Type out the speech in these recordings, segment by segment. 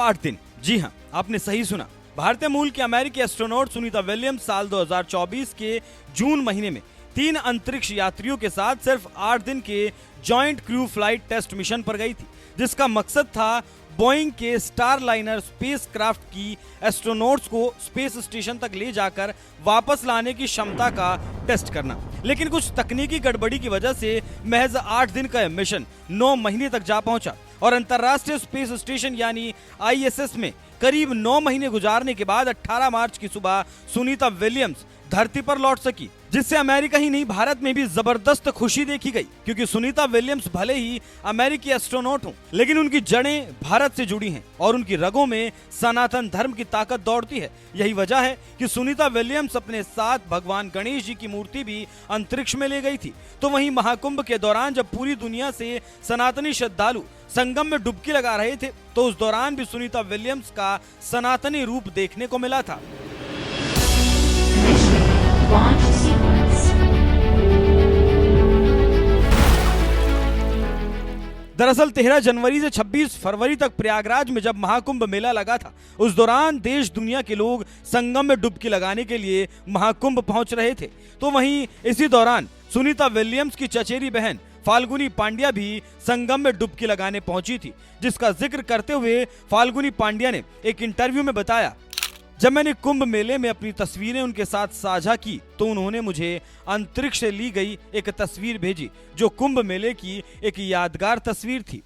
8 दिन। जी हाँ, आपने सही सुना। भारतीय मूल की अमेरिकी एस्ट्रोनॉट सुनीता विलियम्स साल 2024 के जून महीने में 3 अंतरिक्ष यात्रियों के साथ सिर्फ 8 दिन के joint crew flight test mission पर गई थी, जिसका मकसद था बोइंग के स्टारलाइनर स्पेसक्राफ्ट की एस्ट्रोनॉट्स को स्पेस स्टेशन तक ले जाकर वापस लाने की क्षमता का टेस्ट करना। लेकिन कुछ तकनीकी गड़बड़ी की वजह से महज 8 दिन का मिशन 9 महीने तक जा पहुंचा और अंतर्राष्ट्रीय स्पेस स्टेशन यानी ISS में करीब 9 महीने गुजारने के बाद 18 मार्च की सुबह सुनीता विलियम्स धरती पर लौट सकी, जिससे अमेरिका ही नहीं भारत में भी जबरदस्त खुशी देखी गई। क्योंकि सुनीता विलियम्स भले ही अमेरिकी एस्ट्रोनॉट हों, लेकिन उनकी जड़ें भारत से जुड़ी हैं और उनकी रगों में सनातन धर्म की ताकत दौड़ती है। यही वजह है कि सुनीता विलियम्स अपने साथ भगवान गणेश जी की मूर्ति भी अंतरिक्ष में ले गई थी। तो वहीं महाकुंभ के दौरान जब पूरी दुनिया से सनातनी श्रद्धालु संगम में डुबकी लगा रहे थे, तो उस दौरान भी सुनीता विलियम्स का सनातनी रूप देखने को मिला था। दरअसल 13 जनवरी से 26 फरवरी तक प्रयागराज में जब महाकुंभ मेला लगा था, उस दौरान देश दुनिया के लोग संगम में डुबकी लगाने के लिए महाकुंभ पहुंच रहे थे। तो वहीं इसी दौरान सुनीता विलियम्स की चचेरी बहन फाल्गुनी पांड्या भी संगम में डुबकी लगाने पहुंची थी, जिसका जिक्र करते हुए फाल्गुनी पांड्या ने एक इंटरव्यू में बताया, जब मैंने कुंभ मेले में अपनी तस्वीरें उनके साथ साझा की तो उन्होंने मुझे अंतरिक्ष से ली गई एक तस्वीर भेजी, जो कुंभ मेले की एक यादगार तस्वीर थी।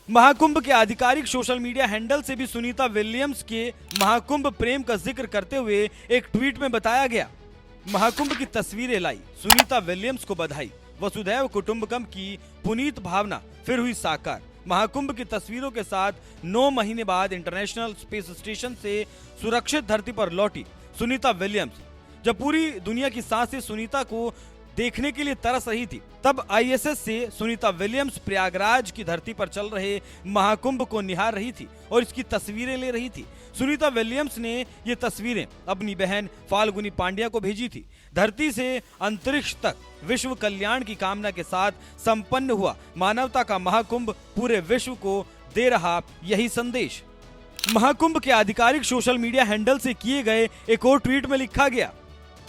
महाकुंभ के आधिकारिक सोशल मीडिया हैंडल से भी सुनीता विलियम्स के महाकुंभ प्रेम का जिक्र करते हुए एक ट्वीट में बताया गया, महाकुंभ की तस्वीरें लाई, सुनीता विलियम्स को बधाई, वसुधैव कुटुंबकम की पुनीत भावना फिर हुई साकार। महाकुंभ की तस्वीरों के साथ 9 महीने बाद इंटरनेशनल स्पेस स्टेशन से सुरक्षित धरती पर लौटी सुनीता विलियम्स। जब पूरी दुनिया की सांसें सुनीता को देखने के लिए तरस रही थी, तब ISS से सुनीता विलियम्स प्रयागराज की धरती पर चल रहे महाकुंभ को निहार रही थी और इसकी तस्वीरें ले रही थी। सुनीता विलियम्स ने ये तस्वीरें अपनी बहन फाल्गुनी पांड्या को भेजी थी। धरती से अंतरिक्ष तक विश्व कल्याण की कामना के साथ संपन्न हुआ मानवता का महाकुंभ पूरे विश्व को दे रहा यही संदेश। महाकुंभ के आधिकारिक सोशल मीडिया हैंडल से किए गए एक और ट्वीट में लिखा गया,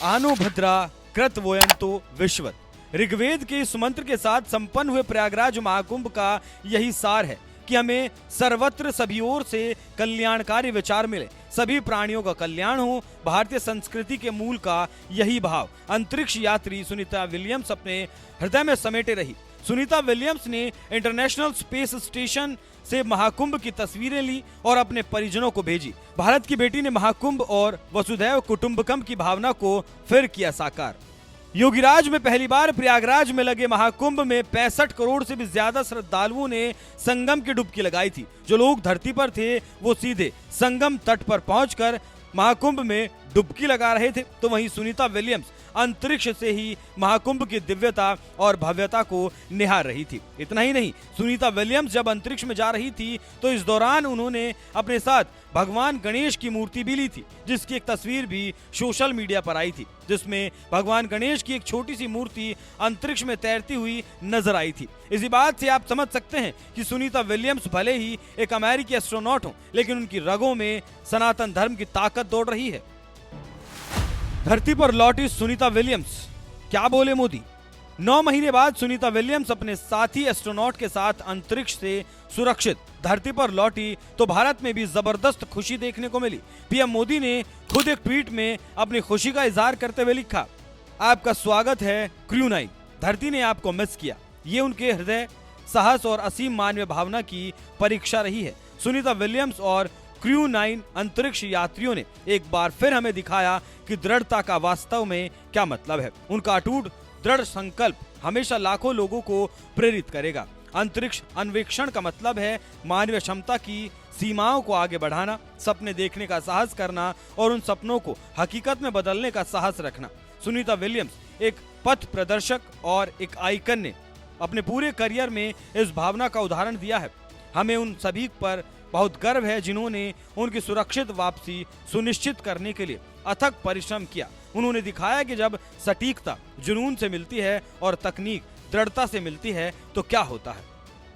आनो भद्रा कृतवोयंतो विश्वत। ऋग्वेद के इस मंत्र के साथ संपन्न हुए प्रयागराज महाकुंभ का यही सार है कि हमें सर्वत्र सभी ओर से कल्याणकारी विचार मिले, सभी प्राणियों का कल्याण हो। भारतीय संस्कृति के मूल का यही भाव अंतरिक्ष यात्री सुनीता विलियम्स अपने हृदय में समेटे रही। सुनीता विलियम्स ने इंटरनेशनल स्पेस स्टेशन से महाकुंभ की तस्वीरें ली और अपने परिजनों को भेजी। भारत की बेटी ने महाकुंभ और वसुधैव कुटुंबकम की भावना को फिर किया साकार। योगीराज में पहली बार प्रयागराज में लगे महाकुंभ में 65 करोड़ से भी ज्यादा श्रद्धालुओं ने संगम की डुबकी लगाई थी। जो लोग धरती पर थे वो सीधे संगम तट पर पहुंचकर महाकुंभ में डुबकी लगा रहे थे। तो वहीं सुनीता विलियम्स अंतरिक्ष से ही महाकुंभ की दिव्यता और भव्यता को निहार रही थी। इतना ही नहीं, सुनीता विलियम्स जब अंतरिक्ष में जा रही थी तो इस दौरान उन्होंने अपने साथ भगवान गणेश की मूर्ति भी ली थी, जिसकी एक तस्वीर भी सोशल मीडिया पर आई थी, जिसमें भगवान गणेश की एक छोटी सी मूर्ति अंतरिक्ष में तैरती हुई नजर आई थी। इसी बात से आप समझ सकते हैं कि सुनीता विलियम्स भले ही एक अमेरिकी एस्ट्रोनॉट हो, लेकिन उनकी रगों में सनातन धर्म की ताकत दौड़ रही है। धरती पर लौटी सुनीता विलियम्स, क्या बोले मोदी। 9 महीने बाद सुनीता विलियम्स अपने साथी एस्ट्रोनॉट के साथ अंतरिक्ष से सुरक्षित धरती पर लौटी तो भारत में भी जबरदस्त खुशी देखने को मिली। पीएम मोदी ने खुद एक ट्वीट में अपनी खुशी का इजहार करते हुए लिखा, आपका स्वागत है क्रू 9, धरती ने आपको मिस किया। ये उनके हृदय, साहस और असीम मानवीय भावना की परीक्षा रही है। सुनीता विलियम्स और क्रू 9 अंतरिक्ष यात्रियों ने एक बार फिर हमें दिखाया कि दृढ़ता का वास्तव में क्या मतलब है। उनका अटूट दृढ़ संकल्प हमेशा लाखों लोगों को प्रेरित करेगा। अंतरिक्ष अन्वेषण का मतलब है मानवीय क्षमता की सीमाओं को आगे बढ़ाना, सपने देखने का साहस करना और उन सपनों को हकीकत में बदलने का साहस रखना। सुनीता विलियम्स एक पथ प्रदर्शक और एक आइकन ने अपने पूरे करियर में इस भावना का उदाहरण दिया है। हमें उन सभी पर बहुत गर्व है जिन्होंने उनकी सुरक्षित वापसी सुनिश्चित करने के लिए अथक परिश्रम किया। उन्होंने दिखाया कि जब सटीकता जुनून से मिलती है और तकनीक दृढ़ता से मिलती है तो क्या होता है।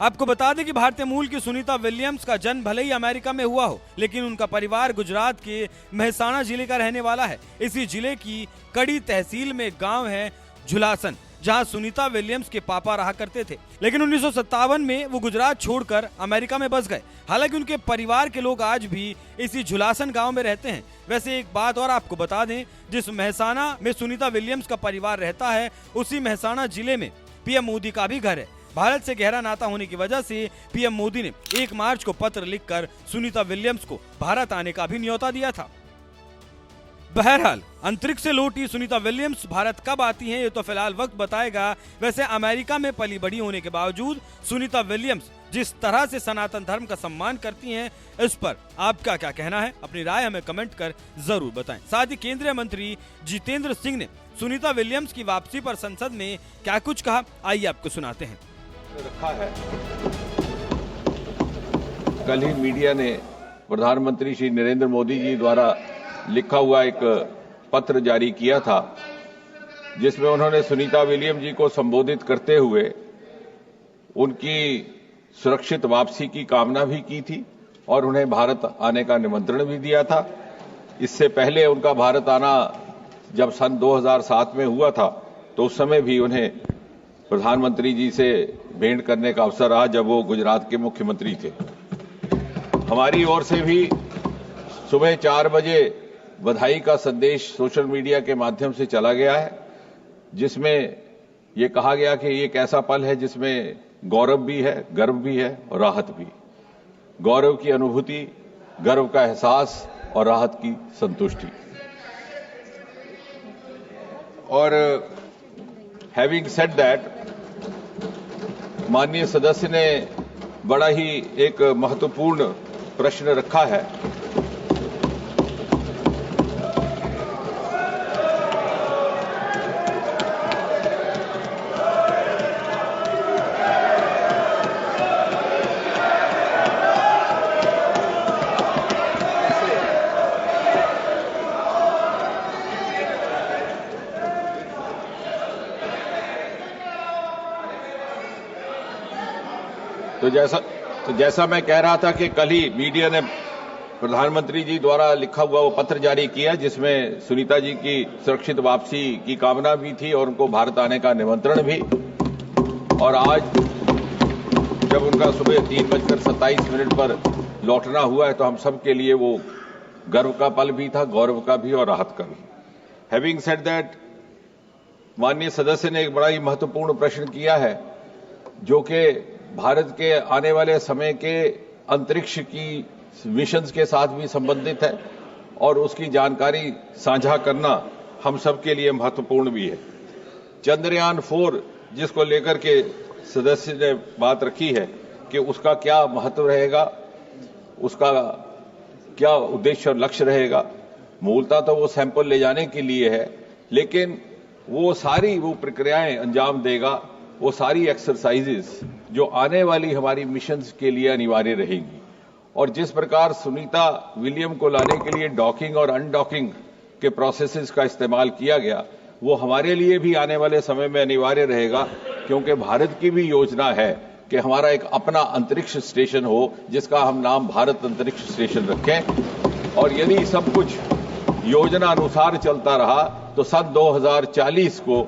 आपको बता दें कि भारतीय मूल की सुनीता विलियम्स का जन्म भले ही अमेरिका में हुआ हो, लेकिन उनका परिवार गुजरात के मेहसाणा जिले का रहने वाला है। इसी जिले की कड़ी तहसील में गांव है झुलासन, जहां सुनीता विलियम्स के पापा रहा करते थे। लेकिन 1957 में वो गुजरात छोड़कर अमेरिका में बस गए। हालांकि उनके परिवार के लोग आज भी इसी झुलासन गांव में रहते हैं। वैसे एक बात और आपको बता दें, जिस मेहसाणा में सुनीता विलियम्स का परिवार रहता है, उसी मेहसाणा जिले में पीएम मोदी का भी घर है। भारत से गहरा नाता होने की वजह से पीएम मोदी ने 1 मार्च को पत्र लिखकर सुनीता विलियम्स को भारत आने का भी न्योता दिया था। बहरहाल अंतरिक्ष से लौटी सुनीता विलियम्स भारत कब आती हैं, ये तो फिलहाल वक्त बताएगा। वैसे अमेरिका में पली बड़ी होने के बावजूद सुनीता विलियम्स जिस तरह से सनातन धर्म का सम्मान करती हैं, इस पर आपका क्या कहना है? अपनी राय हमें कमेंट कर जरूर बताएं। साथ ही केंद्रीय मंत्री जितेंद्र सिंह ने सुनीता विलियम्स की वापसी पर संसद में क्या कुछ कहा, आइए आपको सुनाते हैं। रखा है, कल ही मीडिया ने प्रधानमंत्री श्री नरेंद्र मोदी जी द्वारा लिखा हुआ एक पत्र जारी किया था, जिसमें उन्होंने सुनीता विलियम जी को संबोधित करते हुए उनकी सुरक्षित वापसी की कामना भी की थी और उन्हें भारत आने का निमंत्रण भी दिया था। इससे पहले उनका भारत आना जब सन 2007 में हुआ था, तो उस समय भी उन्हें प्रधानमंत्री जी से भेंट करने का अवसर रहा, जब वो गुजरात के मुख्यमंत्री थे। हमारी ओर से भी सुबह 4 बजे बधाई का संदेश सोशल मीडिया के माध्यम से चला गया है, जिसमें ये कहा गया कि ये एक ऐसा पल है जिसमें गौरव भी है, गर्व भी है और राहत भी। गौरव की अनुभूति, गर्व का एहसास और राहत की संतुष्टि। और हैविंग सेड दैट, माननीय सदस्य ने बड़ा ही एक महत्वपूर्ण प्रश्न रखा है। तो जैसा मैं कह रहा था कि कल ही मीडिया ने प्रधानमंत्री जी द्वारा लिखा हुआ वो पत्र जारी किया, जिसमें सुनीता जी की सुरक्षित वापसी की कामना भी थी और उनको भारत आने का निमंत्रण भी। और आज जब उनका सुबह 3:27 पर लौटना हुआ है, तो हम सब के लिए वो गर्व का पल भी था, गौरव का भी और राहत का भी। हैविंग सेड दैट, माननीय सदस्य ने एक बड़ा ही महत्वपूर्ण प्रश्न किया है, जो कि भारत के आने वाले समय के अंतरिक्ष की मिशंस के साथ भी संबंधित है और उसकी जानकारी साझा करना हम सब के लिए महत्वपूर्ण भी है। चंद्रयान 4 जिसको लेकर के सदस्य ने बात रखी है कि उसका क्या महत्व रहेगा, उसका क्या उद्देश्य और लक्ष्य रहेगा। मूलतः तो वो सैंपल ले जाने के लिए है, लेकिन वो सारी वो प्रक्रियाएं अंजाम देगा, वो सारी एक्सरसाइजेस जो आने वाली हमारी मिशंस के लिए अनिवार्य रहेगी। और जिस प्रकार सुनीता विलियम को लाने के लिए डॉकिंग और अनडॉकिंग के प्रोसेसेस का इस्तेमाल किया गया, वो हमारे लिए भी आने वाले समय में अनिवार्य रहेगा, क्योंकि भारत की भी योजना है कि हमारा एक अपना अंतरिक्ष स्टेशन हो, जिसका हम नाम भारत अंतरिक्ष स्टेशन रखें। और यदि सब कुछ योजना अनुसार चलता रहा, तो सन 2040 को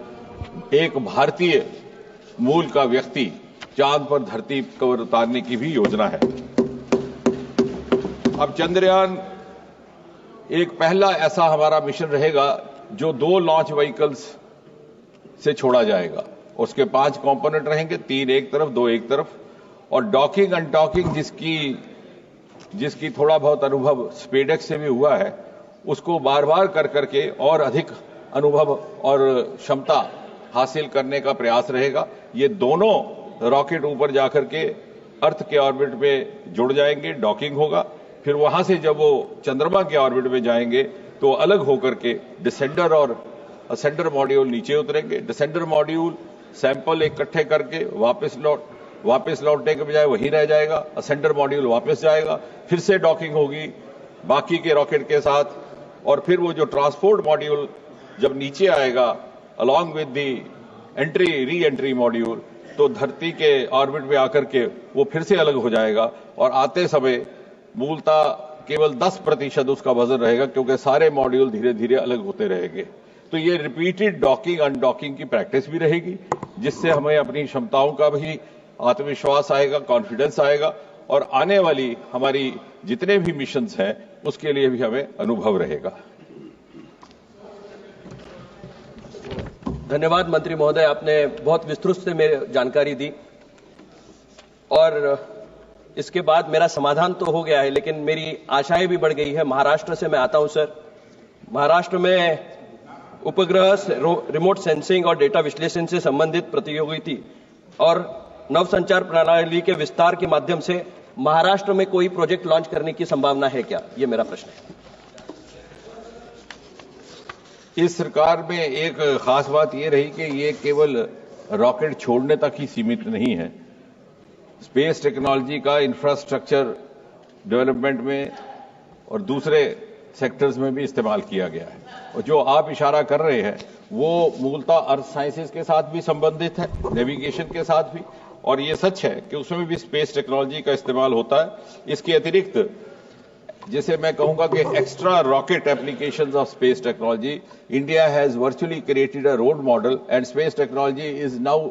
एक भारतीय मूल का व्यक्ति चांद पर धरती पर उतारने की भी योजना है। अब चंद्रयान एक पहला ऐसा हमारा मिशन रहेगा जो 2 लॉन्च व्हीकल्स से छोड़ा जाएगा। उसके 5 कंपोनेंट रहेंगे, 3 एक तरफ, 2 एक तरफ। और डॉकिंग अनडॉकिंग जिसकी थोड़ा बहुत अनुभव स्पेसएक्स से भी हुआ है, उसको बार बार कर करके और अधिक अनुभव और क्षमता हासिल करने का प्रयास रहेगा। ये दोनों रॉकेट ऊपर जाकर के अर्थ के ऑर्बिट में जुड़ जाएंगे, डॉकिंग होगा। फिर वहां से जब वो चंद्रमा के ऑर्बिट में जाएंगे, तो अलग होकर के डिसेंडर और असेंडर मॉड्यूल नीचे उतरेंगे। डिसेंडर मॉड्यूल सैंपल इकट्ठे करके वापस लौटने के बजाय वहीं रह जाएगा। असेंडर मॉड्यूल वापस जाएगा, फिर से डॉकिंग होगी बाकी के रॉकेट के साथ। और फिर वो जो ट्रांसपोर्ट मॉड्यूल जब नीचे आएगा, along with the re entry module, तो धरती के ऑर्बिट में आकर के वो फिर से अलग हो जाएगा और आते समय मूलतः केवल 10% उसका वजन रहेगा, क्योंकि सारे मॉड्यूल धीरे धीरे अलग होते रहेंगे। तो ये रिपीटेड डॉकिंग अनडॉकिंग की प्रैक्टिस भी रहेगी, जिससे हमें अपनी क्षमताओं का भी आत्मविश्वास आएगा, कॉन्फिडेंस आएगा और आने वाली हमारी जितने भी मिशंस हैं उसके लिए भी हमें अनुभव रहेगा। धन्यवाद मंत्री महोदय, आपने बहुत विस्तृत से मेरे जानकारी दी और इसके बाद मेरा समाधान तो हो गया है, लेकिन मेरी आशाएं भी बढ़ गई है। महाराष्ट्र से मैं आता हूं सर। महाराष्ट्र में उपग्रह, रिमोट सेंसिंग और डेटा विश्लेषण से संबंधित प्रौद्योगिकी और नव संचार प्रणाली के विस्तार के माध्यम से महाराष्ट्र में कोई प्रोजेक्ट लॉन्च करने की संभावना है क्या? ये मेरा प्रश्न है। इस सरकार में एक खास बात यह रही कि ये केवल रॉकेट छोड़ने तक ही सीमित नहीं है। स्पेस टेक्नोलॉजी का इंफ्रास्ट्रक्चर डेवलपमेंट में और दूसरे सेक्टर्स में भी इस्तेमाल किया गया है। और जो आप इशारा कर रहे हैं वो मूलतः अर्थ साइंसेज के साथ भी संबंधित है, नेविगेशन के साथ भी, और ये सच है कि उसमें भी स्पेस टेक्नोलॉजी का इस्तेमाल होता है। इसके अतिरिक्त जिसे मैं कहूंगा कि extra rocket applications of space technology, India has virtually created a role model and space technology is now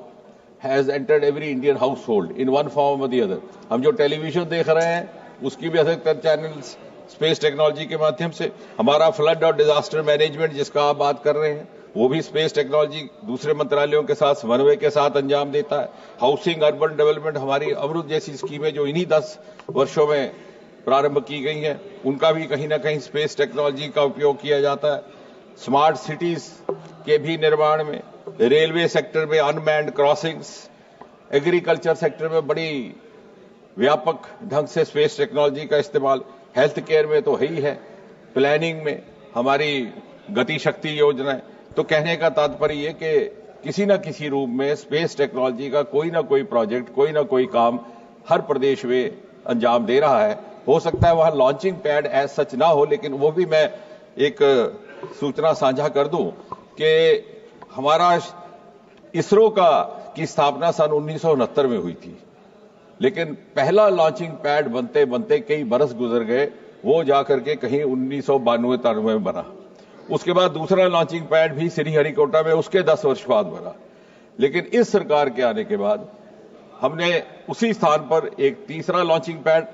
has entered every Indian house hold in one form or the other. हम जो टेलीविजन देख रहे हैं उसकी भी अधिकतर channels space technology के माध्यम से, हमारा फ्लड और डिजास्टर मैनेजमेंट जिसका आप बात कर रहे हैं वो भी स्पेस टेक्नोलॉजी दूसरे मंत्रालयों के साथ समन्वय के साथ अंजाम देता है। हाउसिंग अर्बन डेवलपमेंट, हमारी अमृत जैसी स्कीमें जो इन्हीं 10 वर्षों में प्रारंभ की गई हैं, उनका भी कहीं ना कहीं स्पेस टेक्नोलॉजी का उपयोग किया जाता है। स्मार्ट सिटीज के भी निर्माण में, रेलवे सेक्टर में अनमैन्ड क्रॉसिंग्स, एग्रीकल्चर सेक्टर में बड़ी व्यापक ढंग से स्पेस टेक्नोलॉजी का इस्तेमाल, हेल्थ केयर में तो है ही है, प्लानिंग में हमारी गति शक्ति योजना। तो कहने का तात्पर्य ये कि किसी न किसी रूप में स्पेस टेक्नोलॉजी का कोई ना कोई प्रोजेक्ट, कोई ना कोई काम हर प्रदेश में अंजाम दे रहा है। हो सकता है वहां लॉन्चिंग पैड एज सच ना हो, लेकिन वो भी मैं एक सूचना साझा कर दूं कि हमारा इसरो की स्थापना सन 1969 में हुई थी, लेकिन पहला लॉन्चिंग पैड बनते बनते कई बरस गुजर गए, वो जाकर के कहीं 1992-93 में बना। उसके बाद दूसरा लॉन्चिंग पैड भी श्रीहरिकोटा में उसके 10 वर्ष बाद बना। लेकिन इस सरकार के आने के बाद हमने उसी स्थान पर एक तीसरा लॉन्चिंग पैड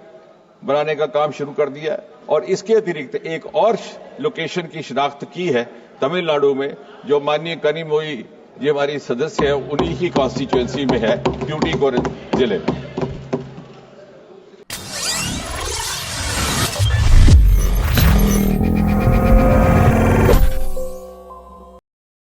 बनाने का काम शुरू कर दिया और इसके अतिरिक्त एक और लोकेशन की शिनाख्त की है तमिलनाडु में, जो माननीय कनिमोई जी हमारी सदस्य है, उन्हीं की कॉन्स्टिट्यूएंसी में है, ट्यूटिकोरिन जिले में।